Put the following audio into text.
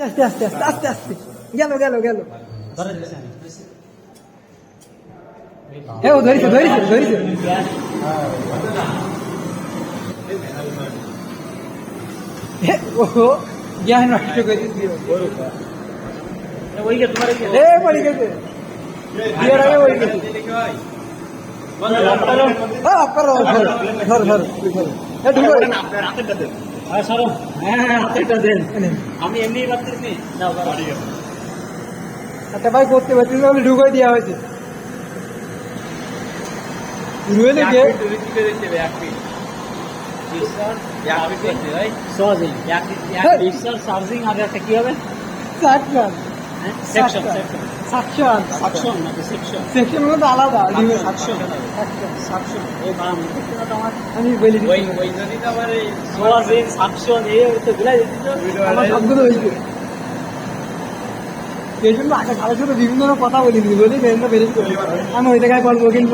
আস্তে আস্তে আস্তে আস্তে আস্তে গেল গেল গেল হ্যাঁ ও ধরেছে ধরেছে ধরেছে ও জ্ঞান নষ্ট করে দিল পড়ে গেছে বিয়ের আগে ওই গেছে ধর ধর আমি এমনি পারতেছি একটা ভাই করতে পারছি না বলে ঢুকাই দেওয়া হয়েছে চার্জিং আগে একটা কি হবে সেকশন মধ্যে আলাদা আমি বলি আমার সবগুলো হয়েছে সেই জন্য আগে কারোর সাথে বিভিন্ন কথা বলি বলি বেরিয়ে আমি ওই জায়গায় পড়বো কিন্তু